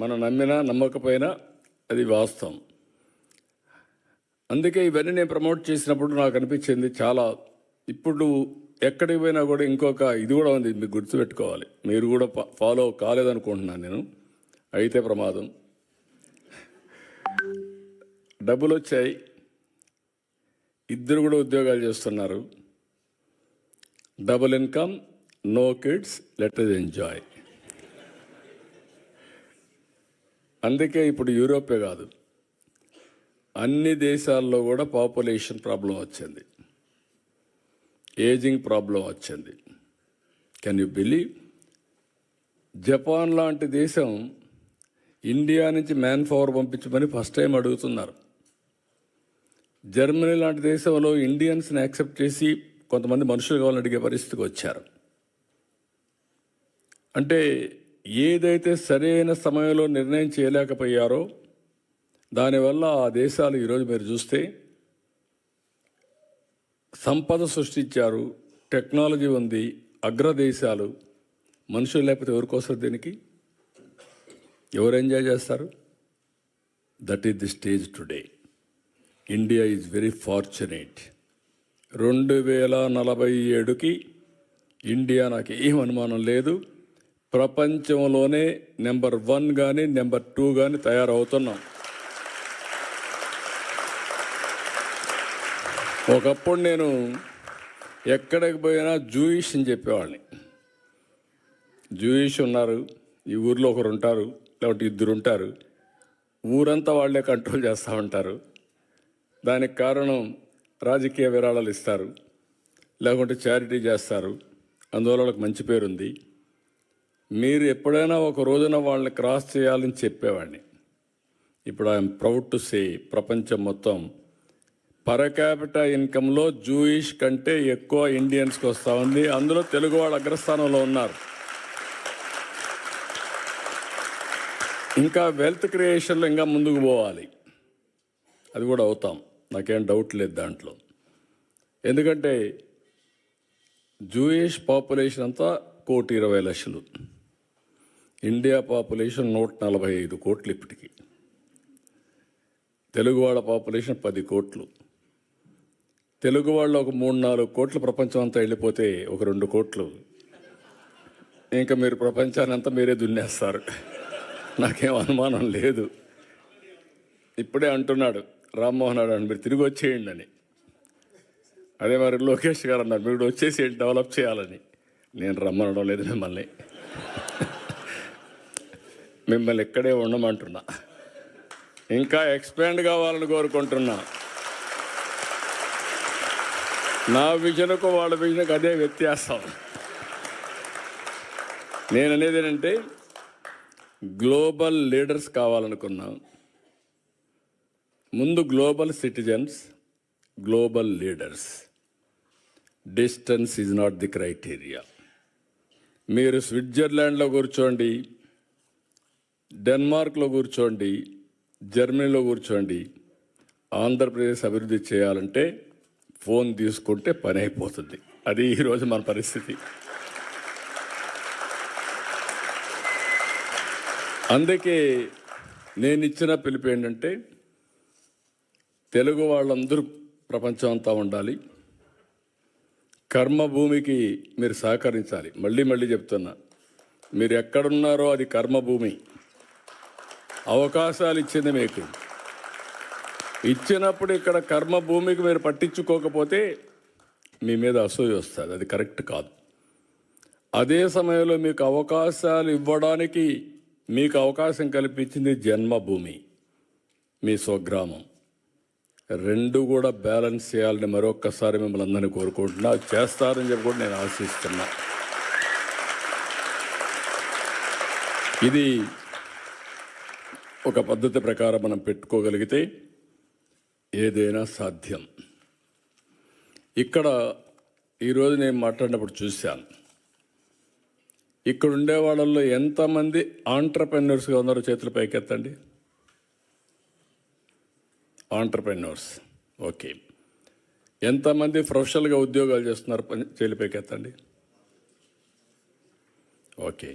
మనం నమ్మినా నమ్మకపోయినా అది వాస్తవం. అందుకే ఇవన్నీ నేను ప్రమోట్ చేసినప్పుడు నాకు అనిపించింది చాలా. ఇప్పుడు ఎక్కడికి పోయినా కూడా ఇంకొక ఇది కూడా ఉంది, మీకు గుర్తుపెట్టుకోవాలి. మీరు కూడా ఫాలో కాలేదనుకుంటున్నాను నేను, అయితే ప్రమాదం. డబ్బులు వచ్చాయి, ఇద్దరు కూడా ఉద్యోగాలు చేస్తున్నారు, double income, no kids, let us enjoy. అందుకే ఇప్పుడు యూరోపే కాదు, అన్ని దేశాల్లో కూడా పాపులేషన్ ప్రాబ్లం వచ్చింది, ఏజింగ్ ప్రాబ్లం వచ్చింది. Can you believe? జపాన్ లాంటి దేశం ఇండియా నుంచి మ్యాన్ పవర్ పంపించమని ఫస్ట్ టైం అడుగుతున్నారు. జర్మనీ లాంటి దేశంలో ఇండియన్స్ని యాక్సెప్ట్ చేసి కొంతమంది మనుషులు కావాలని అడిగే పరిస్థితికి వచ్చారు. అంటే ఏదైతే సరైన సమయంలో నిర్ణయం చేయలేకపోయారో దానివల్ల ఆ దేశాలు ఈరోజు మీరు చూస్తే సంపద సృష్టించారు, టెక్నాలజీ ఉంది, అగ్రదేశాలు. మనుషులు లేకపోతే ఎవరికోసం, దీనికి ఎవరు ఎంజాయ్ చేస్తారు? That is the stage today. India is very fortunate. 2047కి ఇండియా, నాకు ఏం అనుమానం లేదు, ప్రపంచంలోనే నెంబర్ 1 కానీ నెంబర్ 2 కానీ తయారవుతున్నాం. ఒకప్పుడు నేను ఎక్కడికి పోయినా జూయిష్ అని చెప్పేవాడిని. జూయిష్ ఉన్నారు, ఈ ఊర్లో ఒకరు ఉంటారు, లేకపోతే ఇద్దరు ఉంటారు, ఊరంతా వాళ్ళే కంట్రోల్ చేస్తూ ఉంటారు. దానికి కారణం రాజకీయ విరాళాలు ఇస్తారు, లేకుంటే చారిటీ చేస్తారు, అందువల్ల వాళ్ళకి మంచి పేరుంది. మీరు ఎప్పుడైనా ఒక రోజున వాళ్ళని క్రాస్ చేయాలని చెప్పేవాడిని. ఇప్పుడు ఐఎమ్ ప్రౌడ్ టు సే, ప్రపంచం మొత్తం పర్ క్యాపిటా ఇన్కంలో జూయిష్ కంటే ఎక్కువ ఇండియన్స్కి వస్తూ ఉంది. అందులో తెలుగు వాళ్ళు అగ్రస్థానంలో ఉన్నారు. ఇంకా వెల్త్ క్రియేషన్లో ఇంకా ముందుకు పోవాలి, అది కూడా అవుతాం, నాకేం డౌట్ లేదు దాంట్లో. ఎందుకంటే జూయిష్ పాపులేషన్ అంతా 1,20,00,000, ఇండియా పాపులేషన్ 145 కోట్లు ఇప్పటికి, తెలుగు వాళ్ళ పాపులేషన్ 10 కోట్లు. తెలుగు వాళ్ళు ఒక 3-4 కోట్లు ప్రపంచం అంతా వెళ్ళిపోతే ఒక 2 కోట్లు ఇంకా మీరు ప్రపంచాన్ని అంతా మీరే దున్నేస్తారు, నాకేం అనుమానం లేదు. ఇప్పుడే అంటున్నాడు రామ్మోహన్ నాయుడు, మీరు తిరిగి వచ్చేయండి అని. అదే మరి లోకేష్ గారు అన్నారు, మీరు వచ్చేసి డెవలప్ చేయాలని. నేను రమ్మనడం లేదు మిమ్మల్ని, మిమ్మల్ని ఇక్కడే ఉండమంటున్నా, ఇంకా ఎక్స్పాండ్ కావాలని కోరుకుంటున్నా. నా విజన్కు వాళ్ళ విజన్కు అదే వ్యత్యాసం. నేను అనేది ఏంటంటే గ్లోబల్ లీడర్స్ కావాలనుకున్నా. ముందు global citizens, global leaders. Distance is not the criteria. మీరు స్విట్జర్లాండ్లో కూర్చోండి, డెన్మార్క్లో కూర్చోండి, జర్మనీలో కూర్చోండి, ఆంధ్రప్రదేశ్ అభివృద్ధి చేయాలంటే ఫోన్ తీసుకుంటే పని అయిపోతుంది. అది ఈరోజు మన పరిస్థితి. అందుకే నేను ఇచ్చిన పిలుపు ఏంటంటే తెలుగు వాళ్ళందరూ ప్రపంచం అంతా ఉండాలి. కర్మభూమికి మీరు సహకరించాలి. మళ్ళీ మళ్ళీ చెప్తున్నా, మీరు ఎక్కడున్నారో అది కర్మభూమి. అవకాశాలు ఇచ్చింది మీకు, ఇచ్చినప్పుడు ఇక్కడ కర్మభూమికి మీరు పట్టించుకోకపోతే మీ మీద అసూయ వస్తుంది, అది కరెక్ట్ కాదు. అదే సమయంలో మీకు అవకాశాలు ఇవ్వడానికి మీకు అవకాశం కల్పించింది జన్మభూమి, మీ స్వగ్రామం. రెండు కూడా బ్యాలెన్స్ చేయాలని మరొక్కసారి మిమ్మల్ని అందరినీ కోరుకుంటున్నా. చేస్తారని చెప్పి కూడా నేను ఆశిస్తున్నా. ఇది ఒక పద్ధతి ప్రకారం మనం పెట్టుకోగలిగితే ఏదైనా సాధ్యం. ఇక్కడ ఈరోజు నేను మాట్లాడినప్పుడు చూశాను, ఇక్కడ ఉండే వాళ్ళల్లో ఎంతమంది ఆంట్రప్రెన్యూర్స్గా ఉన్నారో చేతులు పైకెత్తండి. ఆంట్రప్రెన్యూర్స్, ఓకే. ఎంతమంది ప్రొఫెషనల్గా ఉద్యోగాలు చేస్తున్నారు, చేతులు పైకెత్తండి. ఓకే.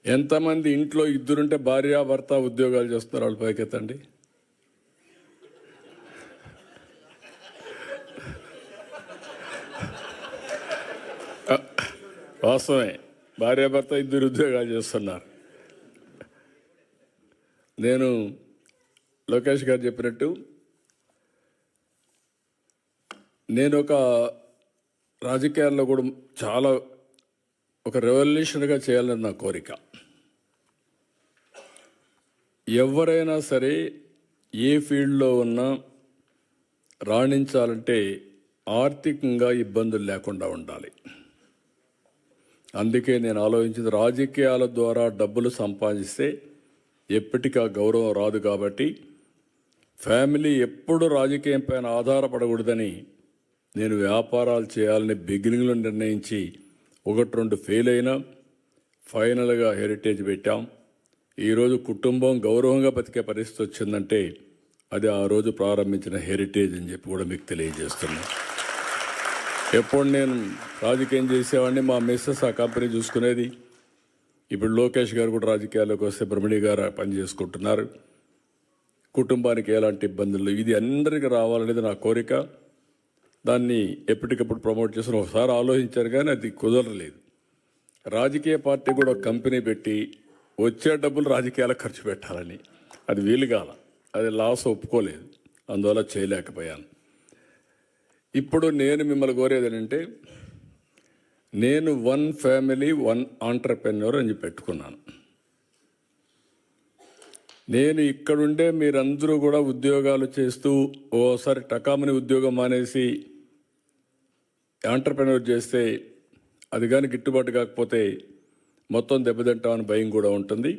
ఎంతమంది ఇంట్లో ఇద్దరుంటే భార్యాభర్త ఉద్యోగాలు చేస్తున్నారు? వాళ్ళు పైకెత్తండి. వాస్తవమే, భార్యాభర్త ఇద్దరు ఉద్యోగాలు చేస్తున్నారు. నేను లోకేష్ గారు చెప్పినట్టు నేను ఒక రాజకీయాల్లో కూడా చాలా ఒక రెవల్యూషన్గా చేయాలని నా కోరిక. ఎవరైనా సరే ఏ ఫీల్డ్లో ఉన్నా రాణించాలంటే ఆర్థికంగా ఇబ్బందులు లేకుండా ఉండాలి. అందుకే నేను ఆలోచించింది, రాజకీయాల ద్వారా డబ్బులు సంపాదిస్తే ఎప్పటికీ ఆ గౌరవం రాదు. కాబట్టి ఫ్యామిలీ ఎప్పుడు రాజకీయం పైన ఆధారపడకూడదని నేను వ్యాపారాలు చేయాలని బిగినింగ్లో నిర్ణయించి 1-2 ఫెయిల్ అయినా ఫైనల్గా హెరిటేజ్ పెట్టాం. ఈరోజు కుటుంబం గౌరవంగా బతికే పరిస్థితి వచ్చిందంటే అది ఆ రోజు ప్రారంభించిన హెరిటేజ్ అని చెప్పి కూడా మీకు తెలియజేస్తున్నాను. ఎప్పుడు నేను రాజకీయం చేసేవాడిని, మా మిస్సెస్ ఆ కంపెనీ చూసుకునేది. ఇప్పుడు లోకేష్ గారు కూడా రాజకీయాల్లోకి వస్తే బ్రహ్మణి గారు పని చేసుకుంటున్నారు. కుటుంబానికి ఎలాంటి ఇబ్బందులు, ఇది అందరికీ రావాలనేది నా కోరిక. దాన్ని ఎప్పటికప్పుడు ప్రమోట్ చేసిన ఒకసారి ఆలోచించారు, కానీ అది కుదరలేదు. రాజకీయ పార్టీ కూడా ఒక కంపెనీ పెట్టి వచ్చే డబ్బులు రాజకీయాలకు ఖర్చు పెట్టాలని, అది వీలు కాల, అది లాస్ ఒప్పుకోలేదు, అందువల్ల చేయలేకపోయాను. ఇప్పుడు నేను మిమ్మల్ని కోరేది ఏంటంటే, నేను 1 ఫ్యామిలీ 1 ఆంటర్ప్రెన్యూర్ అని పెట్టుకున్నాను. నేను ఇక్కడుండే మీరందరూ కూడా ఉద్యోగాలు చేస్తూ ఓసారి టకామని ఉద్యోగం మానేసి ఆంటర్ప్రెన్యూర్ చేస్తే అది కానీ గిట్టుబాటు కాకపోతే మొత్తం దెబ్బతింటామని భయం కూడా ఉంటుంది.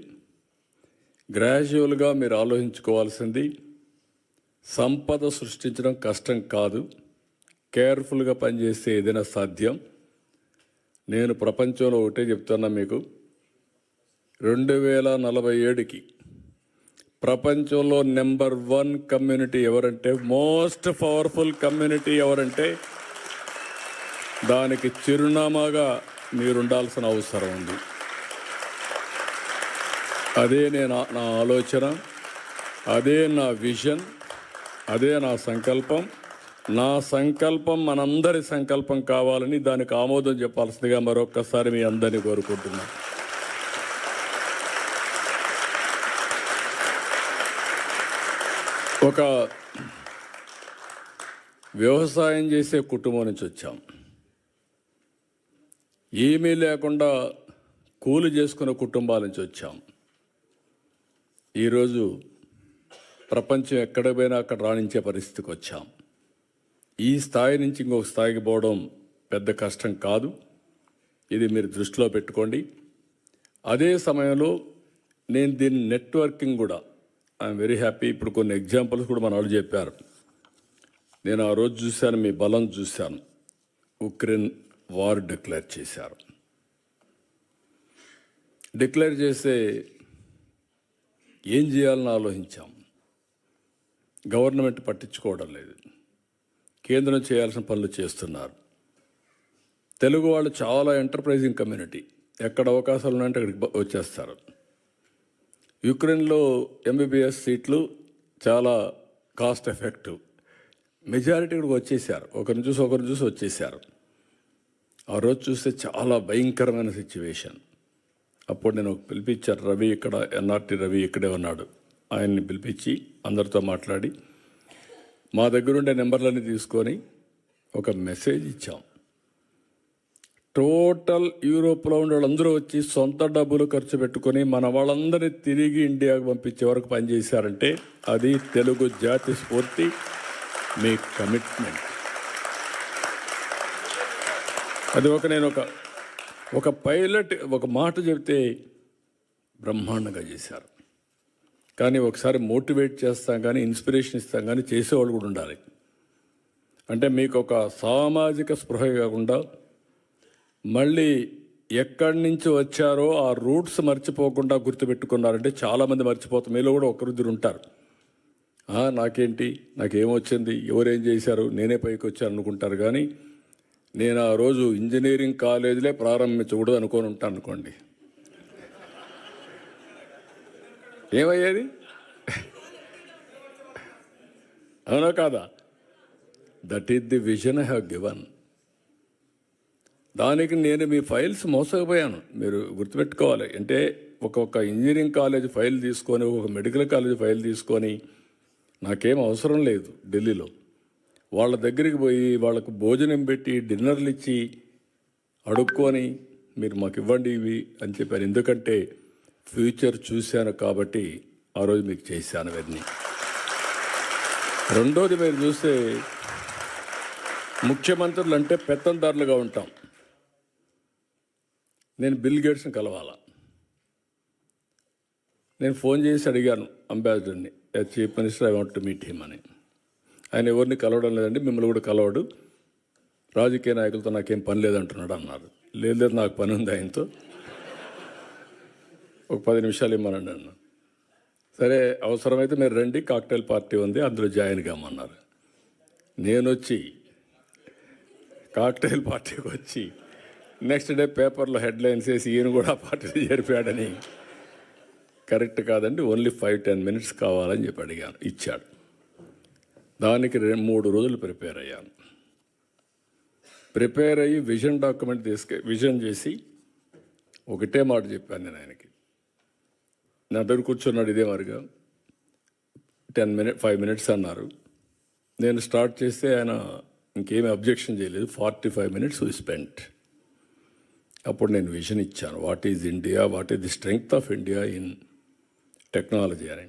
గ్రాడ్యువల్గా మీరు ఆలోచించుకోవాల్సింది, సంపద సృష్టించడం కష్టం కాదు, కేర్ఫుల్గా పనిచేస్తే ఏదైనా సాధ్యం. నేను ప్రపంచంలో ఒకటే చెప్తున్నా మీకు, 2047కి ప్రపంచంలో నెంబర్ 1 కమ్యూనిటీ ఎవరంటే, మోస్ట్ పవర్ఫుల్ కమ్యూనిటీ ఎవరంటే, దానికి చిరునామాగా మీరుండాల్సిన అవసరం ఉంది. అదే నా ఆలోచన, అదే నా విజన్, అదే నా సంకల్పం. నా సంకల్పం మనందరి సంకల్పం కావాలని, దానికి ఆమోదం చెప్పాల్సిందిగా మరొక్కసారి మీ అందరినీ కోరుకుంటున్నాను. ఒక వ్యవసాయం చేసే కుటుంబం నుంచి వచ్చాం. ఏమీ లేకుండా కూలి చేసుకునే కుటుంబాల నుంచి వచ్చాం. ఈరోజు ప్రపంచం ఎక్కడ పోయినా అక్కడ రాణించే పరిస్థితికి వచ్చాం. ఈ స్థాయి నుంచి ఇంకొక స్థాయికి పోవడం పెద్ద కష్టం కాదు, ఇది మీరు దృష్టిలో పెట్టుకోండి. అదే సమయంలో నేను దీని నెట్వర్కింగ్ కూడా ఐఎమ్ వెరీ హ్యాపీ. ఇప్పుడు కొన్ని ఎగ్జాంపుల్స్ కూడా మన వాళ్ళు చెప్పారు. నేను ఆ రోజు చూశాను, మీ బలం చూశాను. ఉక్రెయిన్ వార్ డిక్లేర్ చేశారు. డిక్లేర్ చేస్తే ఏం చేయాలని ఆలోచించాం. గవర్నమెంట్ పట్టించుకోవడం లేదు, కేంద్రం చేయాల్సిన పనులు చేస్తున్నారు. తెలుగు వాళ్ళు చాలా ఎంటర్ప్రైజింగ్ కమ్యూనిటీ, ఎక్కడ అవకాశాలు ఉన్నాయంటే అక్కడికి వచ్చేస్తారు. యుక్రెయిన్లో MBBS సీట్లు చాలా కాస్ట్ ఎఫెక్టివ్, మెజారిటీ ఇక్కడికి వచ్చేసారు. ఒకరిని చూసి వచ్చేసారు. ఆ రోజు చూస్తే చాలా భయంకరమైన సిచ్యువేషన్. అప్పుడు నేను పిలిపించాను రవి, ఇక్కడ NRT రవి ఇక్కడే ఉన్నాడు, ఆయన్ని పిలిపించి అందరితో మాట్లాడి మా దగ్గర ఉండే నెంబర్లన్నీ తీసుకొని ఒక మెసేజ్ ఇచ్చాం. టోటల్ యూరోప్లో ఉండే వాళ్ళందరూ వచ్చి సొంత డబ్బులు ఖర్చు పెట్టుకొని మన వాళ్ళందరినీ తిరిగి ఇండియాకు పంపించే వరకు పనిచేశారంటే అది తెలుగు జాతి స్ఫూర్తి, మీ కమిట్మెంట్. అది నేను ఒక పైలట్ ఒక మాట చెబితే బ్రహ్మాండంగా చేశారు. కానీ ఒకసారి మోటివేట్ చేస్తాం కానీ, ఇన్స్పిరేషన్ ఇస్తాం కానీ, చేసేవాళ్ళు కూడా ఉండాలి. అంటే మీకు ఒక సామాజిక స్పృహ కాకుండా మళ్ళీ ఎక్కడి నుంచి వచ్చారో ఆ రూట్స్ మర్చిపోకుండా గుర్తుపెట్టుకున్నారంటే చాలామంది మర్చిపోతాం. మీలో కూడా ఒకరిద్దరు ఉంటారు, నాకేంటి, నాకేమొచ్చింది, ఎవరేం చేశారు, నేనే పైకి వచ్చాను అనుకుంటారు. కానీ నేను ఆ రోజు ఇంజనీరింగ్ కాలేజీలే ప్రారంభించకూడదు అనుకొని ఉంటాను అనుకోండి. ఏమయ్యేది? అవునా కాదా? That is the vision I have given. దానికి నేను మీ ఫైల్స్ మోసకపోయాను. మీరు గుర్తుపెట్టుకోవాలి. అంటే ఒక్కొక్క ఇంజనీరింగ్ కాలేజ్ ఫైల్ తీసుకొని, ఒక మెడికల్ కాలేజ్ ఫైల్ తీసుకొని, నాకేం అవసరం లేదు ఢిల్లీలో. వాళ్ళ దగ్గరికి పోయి వాళ్ళకు భోజనం పెట్టి డిన్నర్లు ఇచ్చి అడుక్కొని మీరు మాకు ఇవ్వండి ఇవి అని చెప్పాను. ఎందుకంటే ఫ్యూచర్ చూశాను కాబట్టి ఆ రోజు మీకు చేశాను అవన్నీ. రెండోది, మీరు చూస్తే ముఖ్యమంత్రులు అంటే పెత్తందారులుగా ఉంటాం. నేను బిల్ గేట్స్ని కలవాలా. నేను ఫోన్ చేసి అడిగాను అంబాసిడర్ని, chief minister, I want to meet him అని. ఆయన ఎవరిని కలవడం లేదండి, మిమ్మల్ని కూడా కలవడు, రాజకీయ నాయకులతో నాకేం పని లేదంటున్నాడు అన్నారు. లేదు, నాకు పని ఉంది ఆయనతో, ఒక 10 నిమిషాలు ఇమ్మనండి అన్న. సరే, అవసరమైతే మీరు రండి, కాక్టైల్ పార్టీ ఉంది, అందులో జాయిన్ కామన్నారు. నేను వచ్చి కాక్టైల్ పార్టీకి వచ్చి నెక్స్ట్ డే పేపర్లో హెడ్లైన్స్ వేసి ఈయన కూడా పార్టీలో చేరిపోయాడని. కరెక్ట్ కాదండి, ఓన్లీ 5-10 మినిట్స్ కావాలని చెప్పి అడిగాను, ఇచ్చాడు. దానికి 3 రోజులు ప్రిపేర్ అయ్యాను. ప్రిపేర్ అయ్యి విజన్ డాక్యుమెంట్ విజన్ చేసి ఒకటే మాట చెప్పాను నేను ఆయనకి. నా దగ్గర కూర్చున్నాడు ఇదే మరిగా. 5 మినిట్స్ అన్నారు. నేను స్టార్ట్ చేస్తే ఆయన ఇంకేమీ అబ్జెక్షన్ చేయలేదు. 45 మినిట్స్ వి స్పెంట్. అప్పుడు నేను విజన్ ఇచ్చాను, what is India, what is the strength of India in technology అని.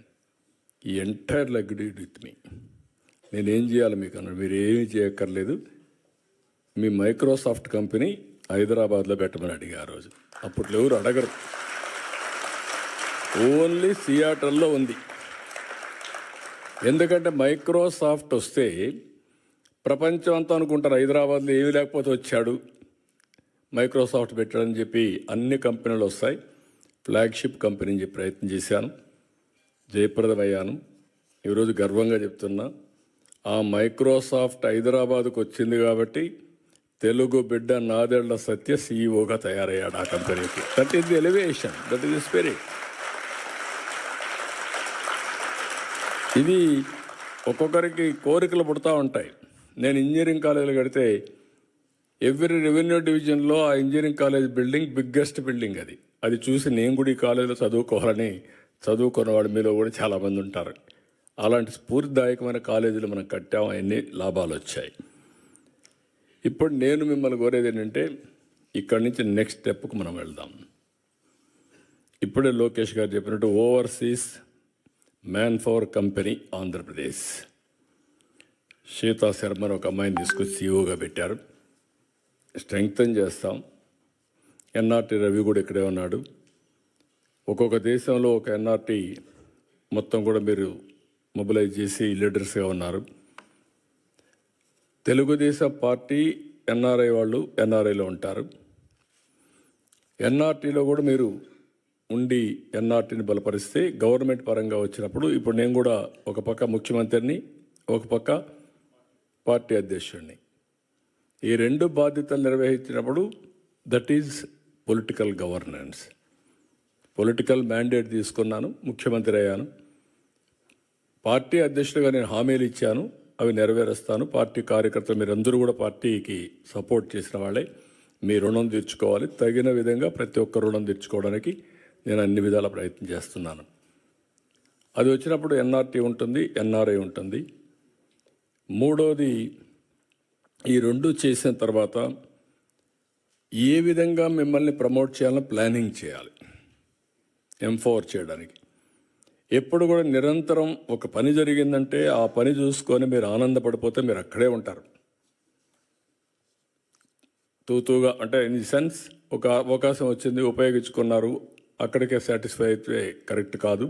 ఈ ఎంటైర్ అగ్రీడ్ విత్ మీ. నేనేం చేయాలి మీకు అన్నాడు. మీరు ఏమీ చేయక్కర్లేదు, మీ మైక్రోసాఫ్ట్ కంపెనీ హైదరాబాద్లో పెట్టమని అడిగా ఆ రోజు. అప్పట్లో ఎవరు అడగరు, ఓన్లీ సియాటల్లో ఉంది. ఎందుకంటే మైక్రోసాఫ్ట్ వస్తే ప్రపంచం అంతా అనుకుంటారు హైదరాబాద్లో ఏమీ లేకపోతే వచ్చాడు, మైక్రోసాఫ్ట్ పెట్టాడని చెప్పి అన్ని కంపెనీలు వస్తాయి. ఫ్లాగ్షిప్ కంపెనీని చెప్పి ప్రయత్నం చేశాను, జయప్రదమయ్యాను. ఈరోజు గర్వంగా చెప్తున్నా, ఆ మైక్రోసాఫ్ట్ హైదరాబాద్కు వచ్చింది కాబట్టి తెలుగు బిడ్డ నాదెళ్ల సత్య సీఈఓగా తయారయ్యాడు ఆ కంపెనీకి. That is the elevation, that is the spirit. ఇది ఒక్కొక్కరికి కోరికలు పుడతా ఉంటాయి. నేను ఇంజనీరింగ్ కాలేజీలు కడితే ఎవ్రీ రెవెన్యూ డివిజన్లో ఆ engineering college building biggest building. అది చూసి నేను కూడా ఈ కాలేజీలో చదువుకోవాలని చదువుకున్నవాడు మీలో కూడా చాలామంది ఉంటారు. అలాంటి స్ఫూర్తిదాయకమైన కాలేజీలు మనం కట్టాము, అన్ని లాభాలు వచ్చాయి. ఇప్పుడు నేను మిమ్మల్ని కోరేది ఏంటంటే, ఇక్కడి నుంచి నెక్స్ట్ స్టెప్కు మనం వెళ్దాం. ఇప్పుడే లోకేష్ గారు చెప్పినట్టు overseas man power company Andhra Pradesh, Sita శర్మని ఒక అమ్మాయిని తీసుకొచ్చి సీఈఓగా పెట్టారు. స్ట్రెంగ్తన్ చేస్తాం. ఎన్ఆర్టీ రవి కూడా ఇక్కడే ఉన్నాడు. ఒక్కొక్క దేశంలో ఒక ఎన్ఆర్టీ మొత్తం కూడా మీరు మొబిలైజ్ చేసి లీడర్స్గా ఉన్నారు. తెలుగుదేశం పార్టీ ఎన్ఆర్ఐ వాళ్ళు ఎన్ఆర్ఐలో ఉంటారు. ఎన్ఆర్టీలో కూడా మీరు ఉండి ఎన్ఆర్టీని బలపరిస్తే గవర్నమెంట్ పరంగా వచ్చినప్పుడు, ఇప్పుడు నేను కూడా ఒక పక్క ముఖ్యమంత్రిని, ఒక పక్క పార్టీ అధ్యక్షుడిని, ఈ 2 బాధ్యతలు నిర్వహించినప్పుడు that is political governance. Political mandate తీసుకున్నాను, ముఖ్యమంత్రి అయ్యాను. పార్టీ అధ్యక్షుడిగా నేను హామీలు ఇచ్చాను, అవి నెరవేరుస్తాను. పార్టీ కార్యకర్తలు మీరందరూ కూడా పార్టీకి సపోర్ట్ చేసిన వాళ్ళే. మీ రుణం తీర్చుకోవాలి. తగిన విధంగా ప్రతి ఒక్క రుణం తీర్చుకోవడానికి నేను అన్ని విధాల ప్రయత్నం చేస్తున్నాను. అది వచ్చినప్పుడు ఎన్ఆర్టీ ఉంటుంది, ఎన్ఆర్ఐ ఉంటుంది. మూడోది, ఈ 2 చేసిన తర్వాత ఏ విధంగా మిమ్మల్ని ప్రమోట్ చేయాలని ప్లానింగ్ చేయాలి, ఎంపవర్ చేయడానికి. ఎప్పుడు కూడా నిరంతరం ఒక పని జరిగిందంటే ఆ పని చూసుకొని మీరు ఆనందపడిపోతే మీరు అక్కడే ఉంటారు. తూతూగా అంటే ఇన్ ది సెన్స్, ఒక అవకాశం వచ్చింది ఉపయోగించుకున్నారు, అక్కడికే సాటిస్ఫై అయితే కరెక్ట్ కాదు.